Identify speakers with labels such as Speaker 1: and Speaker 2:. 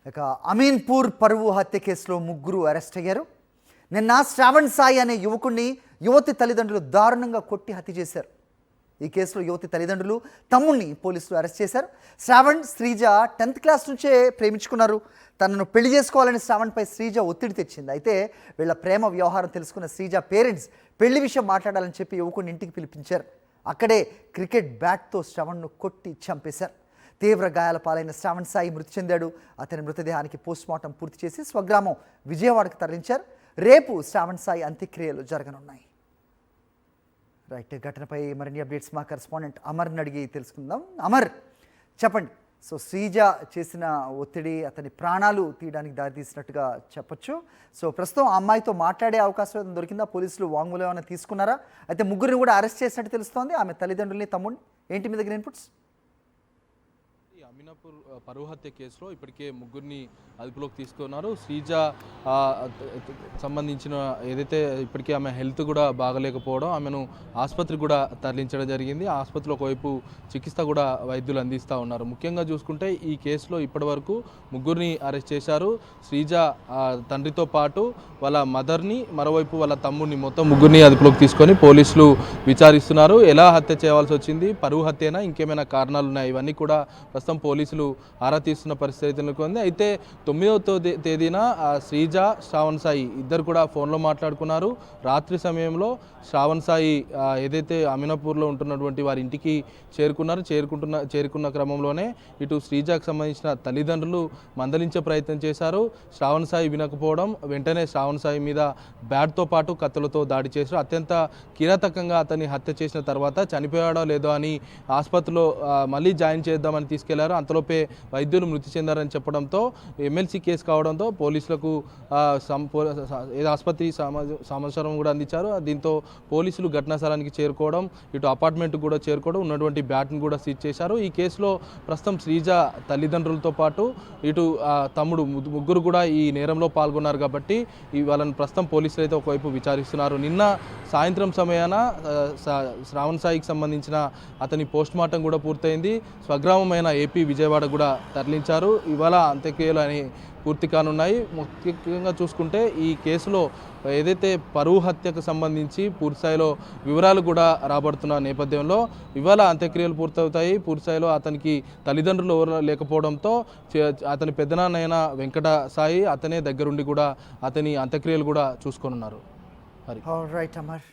Speaker 1: ఇక అమీన్పూర్ పరువు హత్య కేసులో ముగ్గురు అరెస్ట్ అయ్యారు. నిన్న శ్రావణ్ సాయి అనే యువతి తల్లిదండ్రులు దారుణంగా కొట్టి హత్య చేశారు. ఈ కేసులో యువతి తల్లిదండ్రులు తమ్ముడిని పోలీసులు అరెస్ట్ చేశారు. శ్రావణ్, శ్రీజ 10th క్లాస్ నుంచే ప్రేమించుకున్నారు. తనను పెళ్లి చేసుకోవాలని శ్రావణ్పై శ్రీజ ఒత్తిడి తెచ్చింది. అయితే వీళ్ళ ప్రేమ వ్యవహారం తెలుసుకున్న శ్రీజ పేరెంట్స్ పెళ్లి విషయం మాట్లాడాలని చెప్పి యువకుడిని ఇంటికి పిలిపించారు. అక్కడే క్రికెట్ బ్యాట్తో శ్రావణ్ను కొట్టి చంపేశారు. తీవ్ర గాయాల పాలైన శ్రావణ్ సాయి మృతి చెందాడు. అతని మృతదేహానికి పోస్ట్మార్టం పూర్తి చేసి స్వగ్రామం విజయవాడకు తరలించారు. రేపు శ్రావణ్ సాయి అంత్యక్రియలు జరగనున్నాయి. రైట్, ఘటనపై మరిన్ని అప్డేట్స్ మా కరెస్పాండెంట్ అమర్ని అడిగి తెలుసుకుందాం. అమర్, చెప్పండి. సో శ్రీజ చేసిన ఒత్తిడి అతని ప్రాణాలు తీయడానికి దారితీసినట్టుగా చెప్పొచ్చు. సో ప్రస్తుతం ఆ అమ్మాయితో మాట్లాడే అవకాశం దొరికిందా? పోలీసులు వాంగ్మూలం ఏమైనా తీసుకున్నారా? అయితే ముగ్గురిని కూడా అరెస్ట్ చేసినట్టు తెలుస్తోంది. ఆమె తల్లిదండ్రుల్ని, తమ్ముడిని. ఏంటి మీ దగ్గర ఇన్పుట్స్?
Speaker 2: అమీనాపూర్ పరువు హత్య కేసులో ఇప్పటికే ముగ్గురిని అదుపులోకి తీసుకున్నారు. శ్రీజ సంబంధించిన ఏదైతే ఇప్పటికే ఆమె హెల్త్ కూడా బాగలేకపోవడం, ఆమెను ఆసుపత్రికి కూడా తరలించడం జరిగింది. ఆసుపత్రిలో ఒకవైపు చికిత్స కూడా వైద్యులు అందిస్తూ ఉన్నారు. ముఖ్యంగా చూసుకుంటే ఈ కేసులో ఇప్పటివరకు ముగ్గురిని అరెస్ట్ చేశారు. శ్రీజ తండ్రితో పాటు వాళ్ళ మదర్ని, మరోవైపు వాళ్ళ తమ్ముడిని, మొత్తం ముగ్గురిని అదుపులోకి తీసుకొని పోలీసులు విచారిస్తున్నారు. ఎలా హత్య చేయాల్సి వచ్చింది, పరువు హత్యనా, ఇంకేమైనా కారణాలు ఉన్నాయి, ఇవన్నీ కూడా ప్రస్తుతం పోలీసులు ఆరా తీస్తున్న పరిస్థితి ఉంది. అయితే 9వ తేదీన శ్రీజ, శ్రావణ్ సాయి ఇద్దరు కూడా ఫోన్లో మాట్లాడుకున్నారు. రాత్రి సమయంలో శ్రావణ్ సాయి ఏదైతే అమీనాపూర్లో ఉంటున్నటువంటి వారి ఇంటికి చేరుకున్న క్రమంలోనే ఇటు శ్రీజకు సంబంధించిన తల్లిదండ్రులు మందలించే ప్రయత్నం చేశారు. శ్రావణ్ సాయి వినకపోవడం, వెంటనే శ్రావణ్ సాయి మీద బ్యాట్తో పాటు కత్తులతో దాడి చేశారు. అత్యంత కిరాతకంగా అతన్ని హత్య చేసిన తర్వాత చనిపోయాడో లేదో అని ఆసుపత్రిలో మళ్ళీ జాయిన్ చేద్దామని తీసుకెళ్లారు. అంతలోపే వైద్యులు మృతి చెందారని చెప్పడంతో ఎమ్మెల్సీ కేసు కావడంతో పోలీసులకు ఆసుపత్రి సమాచారం కూడా అందించారు. దీంతో పోలీసులు ఘటనా స్థలానికి చేరుకోవడం, ఇటు అపార్ట్మెంట్కి కూడా చేరుకోవడం, ఉన్నటువంటి బ్యాట్ను కూడా సీజ్ చేశారు. ఈ కేసులో ప్రస్తుతం శ్రీజ తల్లిదండ్రులతో పాటు ఇటు తమ్ముడు ముగ్గురు కూడా ఈ నేరంలో పాల్గొన్నారు. కాబట్టి వాళ్ళని ప్రస్తుతం పోలీసులు అయితే ఒకవైపు విచారిస్తున్నారు. నిన్న సాయంత్రం సమయాన శ్రావణ్ సాయికి సంబంధించిన అతని పోస్ట్మార్టం కూడా పూర్తయింది. స్వగ్రామమైన ఏపీ విజయవాడ కూడా తరలించారు. ఇవాళ అంత్యక్రియలు అని పూర్తి కానున్నాయి. ముఖ్యంగా చూసుకుంటే ఈ కేసులో ఏదైతే పరువు హత్యకు సంబంధించి పూర్తిస్థాయిలో వివరాలు కూడా రాబడుతున్న నేపథ్యంలో ఇవాళ అంత్యక్రియలు పూర్తవుతాయి. పూర్తిస్థాయిలో అతనికి తల్లిదండ్రులు ఎవరు లేకపోవడంతో అతని పెద్దనాన్నైన వెంకట సాయి అతనే దగ్గరుండి కూడా అతని అంత్యక్రియలు కూడా చూసుకోనున్నారు.
Speaker 1: రైట్ అమర్.